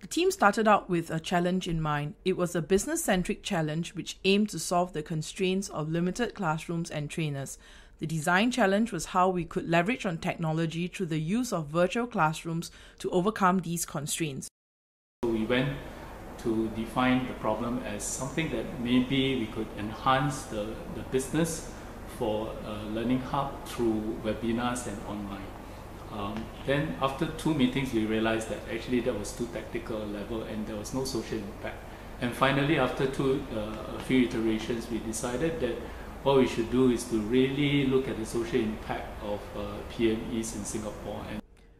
The team started out with a challenge in mind. It was a business-centric challenge which aimed to solve the constraints of limited classrooms and trainers. The design challenge was how we could leverage on technology through the use of virtual classrooms to overcome these constraints. We went to define the problem as something that maybe we could enhance the business for Learning Hub through webinars and online. Then after 2 meetings we realized that actually that was too tactical a level and there was no social impact. And finally after a few iterations we decided that what we should do is to really look at the social impact of PMEs in Singapore.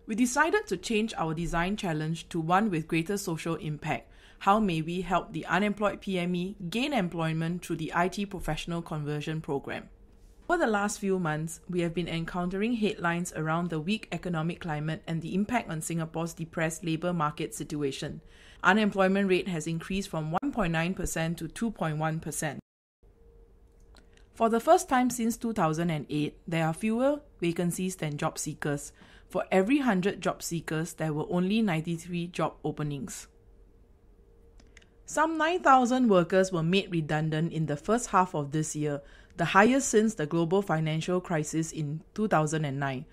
We decided to change our design challenge to one with greater social impact. How may we help the unemployed PME gain employment through the IT professional conversion program? Over the last few months, we have been encountering headlines around the weak economic climate and the impact on Singapore's depressed labour market situation. Unemployment rate has increased from 1.9% to 2.1%. For the first time since 2008, there are fewer vacancies than job seekers. For every 100 job seekers, there were only 93 job openings. Some 9,000 workers were made redundant in the first half of this year, the highest since the global financial crisis in 2009.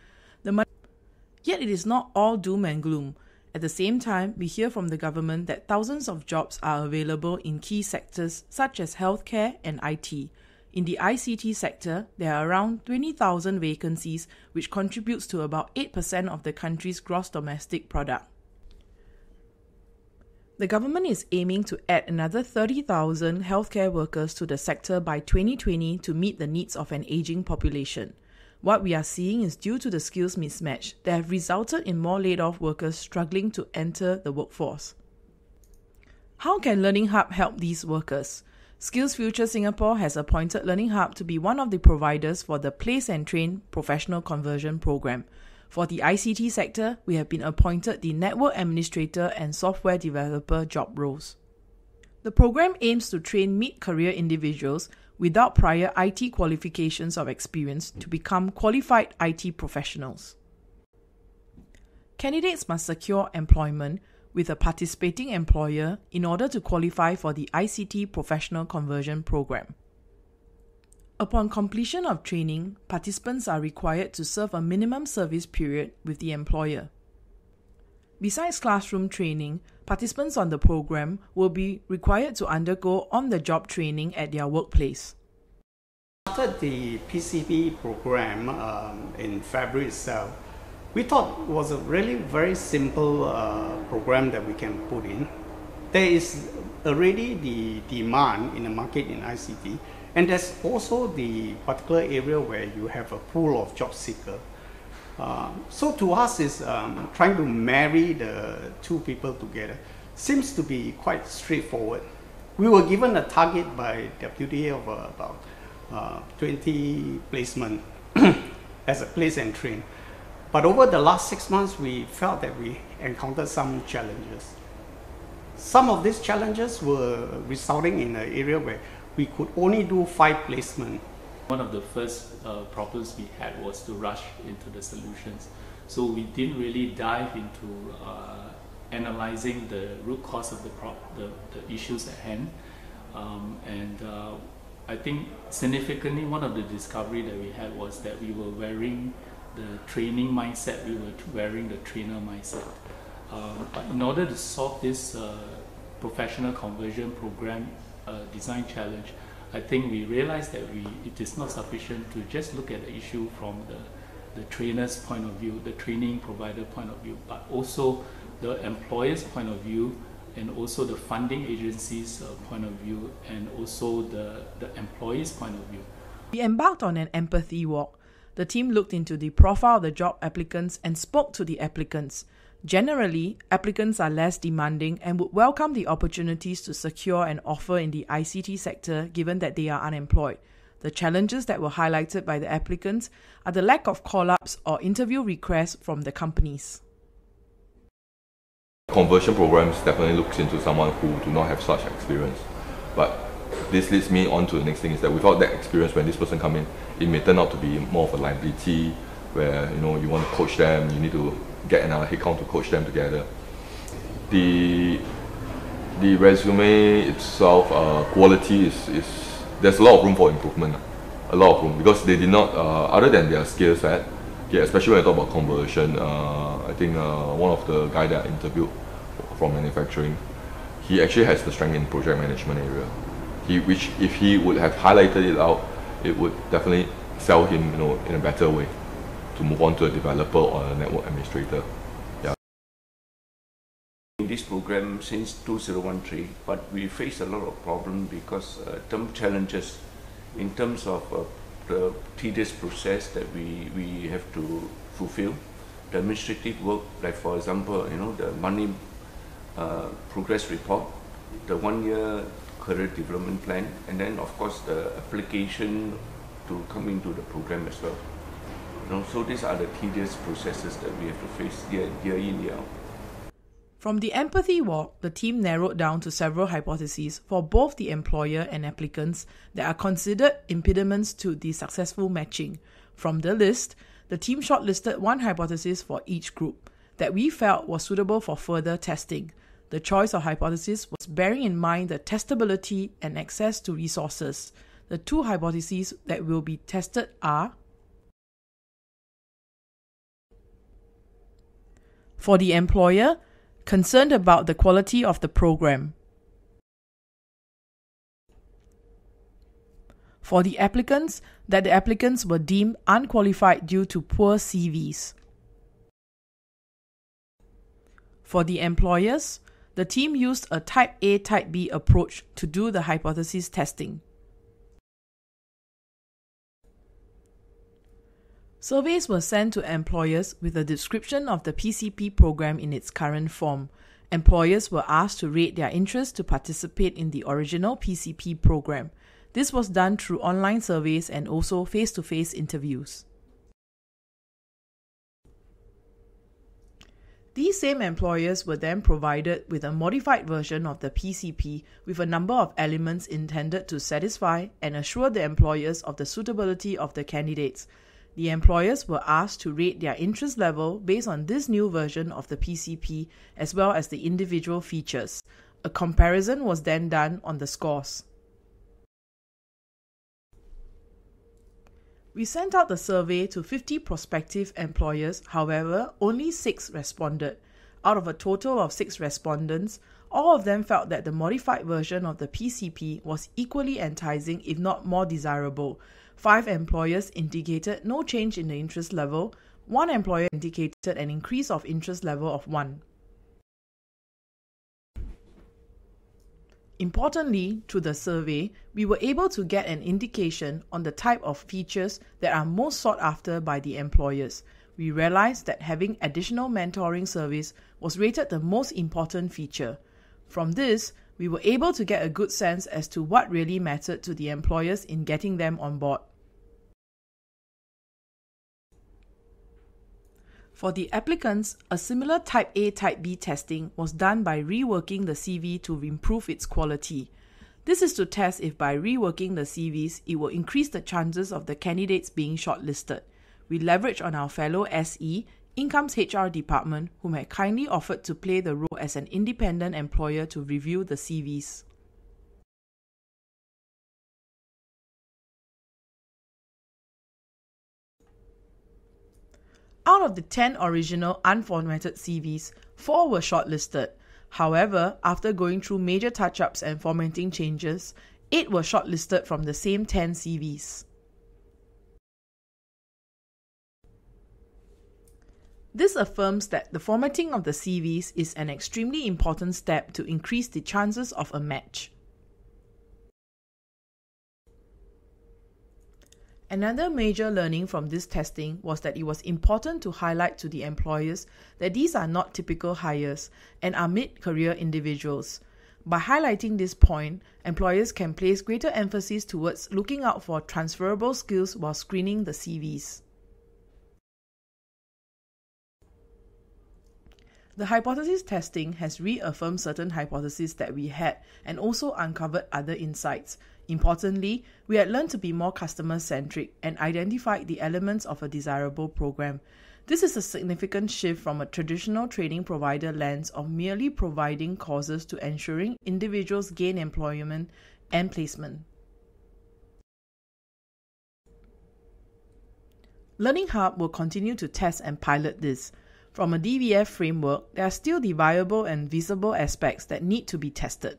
Yet it is not all doom and gloom. At the same time, we hear from the government that thousands of jobs are available in key sectors such as healthcare and IT. In the ICT sector, there are around 20,000 vacancies, which contributes to about 8% of the country's gross domestic product. The government is aiming to add another 30,000 healthcare workers to the sector by 2020 to meet the needs of an aging population. What we are seeing is due to the skills mismatch that have resulted in more laid-off workers struggling to enter the workforce. How can Learning Hub help these workers? Skills Future Singapore has appointed Learning Hub to be one of the providers for the Place and Train Professional Conversion Program. For the ICT sector, we have been appointed the Network Administrator and Software Developer job roles. The program aims to train mid-career individuals without prior IT qualifications or experience to become qualified IT professionals. Candidates must secure employment with a participating employer in order to qualify for the ICT Professional Conversion Program. Upon completion of training, participants are required to serve a minimum service period with the employer. Besides classroom training, participants on the program will be required to undergo on-the-job training at their workplace. Started the PCP program in February itself. We thought it was a really very simple program that we can put in. There is already the demand in the market in ICT, and there's also the particular area where you have a pool of job seekers. So to us, is trying to marry the two people together seems to be quite straightforward. We were given a target by WTA of about 20 placement as a place and train. But over the last 6 months, we felt that we encountered some challenges. Some of these challenges were resulting in an area where we could only do 5 placements. One of the first problems we had was to rush into the solutions. So we didn't really dive into analyzing the root cause of the issues at hand. I think significantly one of the discovery that we had was that we were wearing the training mindset, we were wearing the trainer mindset. But in order to solve this professional conversion program design challenge, I think we realized that it is not sufficient to just look at the issue from the trainer's point of view, the training provider point of view, but also the employer's point of view, and also the funding agency's point of view, and also the employee's point of view. We embarked on an empathy walk. The team looked into the profile of the job applicants and spoke to the applicants. Generally, applicants are less demanding and would welcome the opportunities to secure an offer in the ICT sector given that they are unemployed. The challenges that were highlighted by the applicants are the lack of call-ups or interview requests from the companies. Conversion programs definitely looks into someone who do not have such experience. But this leads me on to the next thing, is that without that experience, when this person come in, it may turn out to be more of a liability where you want to coach them, you need to get another headcount to coach them together. the resume itself, quality is there's a lot of room for improvement. A lot of room, because they did not, other than their skill set, okay, especially when I talk about conversion, I think one of the guy that I interviewed from manufacturing, he actually has the strength in project management area. Which if he would have highlighted it out, it would definitely sell him, in a better way to move on to a developer or a network administrator. Yeah. In this program since 2013, but we face a lot of problems because some challenges in terms of the tedious process that we have to fulfill, the administrative work, like for example, the money progress report, the 1-year career development plan, and then of course the application to come into the program as well. So these are the tedious processes that we have to face year in, year out. From the empathy walk, the team narrowed down to several hypotheses for both the employer and applicants that are considered impediments to the successful matching. From the list, the team shortlisted one hypothesis for each group that we felt was suitable for further testing. The choice of hypothesis was bearing in mind the testability and access to resources. The two hypotheses that will be tested are: for the employer, concerned about the quality of the program. For the applicants, that the applicants were deemed unqualified due to poor CVs. For the employers, the team used a Type A, Type B approach to do the hypothesis testing. Surveys were sent to employers with a description of the PCP program in its current form. Employers were asked to rate their interest to participate in the original PCP program. This was done through online surveys and also face-to-face interviews. These same employers were then provided with a modified version of the PCP with a number of elements intended to satisfy and assure the employers of the suitability of the candidates. The employers were asked to rate their interest level based on this new version of the PCP as well as the individual features. A comparison was then done on the scores. We sent out the survey to 50 prospective employers, however, only 6 responded. Out of a total of 6 respondents, all of them felt that the modified version of the PCP was equally enticing, if not more desirable. 5 employers indicated no change in the interest level. 1 employer indicated an increase of interest level of 1. Importantly, through the survey, we were able to get an indication on the type of features that are most sought after by the employers. We realized that having additional mentoring service was rated the most important feature. From this, we were able to get a good sense as to what really mattered to the employers in getting them on board. For the applicants, a similar Type A, Type B testing was done by reworking the CV to improve its quality. This is to test if by reworking the CVs, it will increase the chances of the candidates being shortlisted. We leveraged on our fellow SE, Income's HR department, whom had kindly offered to play the role as an independent employer to review the CVs. Out of the 10 original unformatted CVs, 4 were shortlisted. However, after going through major touch-ups and formatting changes, 8 were shortlisted from the same 10 CVs. This affirms that the formatting of the CVs is an extremely important step to increase the chances of a match. Another major learning from this testing was that it was important to highlight to the employers that these are not typical hires and are mid-career individuals. By highlighting this point, employers can place greater emphasis towards looking out for transferable skills while screening the CVs. The hypothesis testing has reaffirmed certain hypotheses that we had and also uncovered other insights. Importantly, we had learned to be more customer-centric and identified the elements of a desirable program. This is a significant shift from a traditional training provider lens of merely providing courses to ensuring individuals gain employment and placement. Learning Hub will continue to test and pilot this. From a DVF framework, there are still the viable and visible aspects that need to be tested.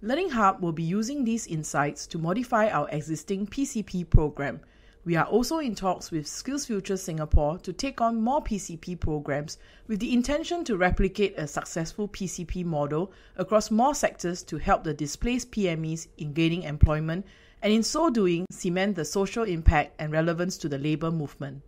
Learning Hub will be using these insights to modify our existing PCP program. We are also in talks with SkillsFuture Singapore to take on more PCP programs with the intention to replicate a successful PCP model across more sectors to help the displaced PMEs in gaining employment and in so doing cement the social impact and relevance to the labour movement.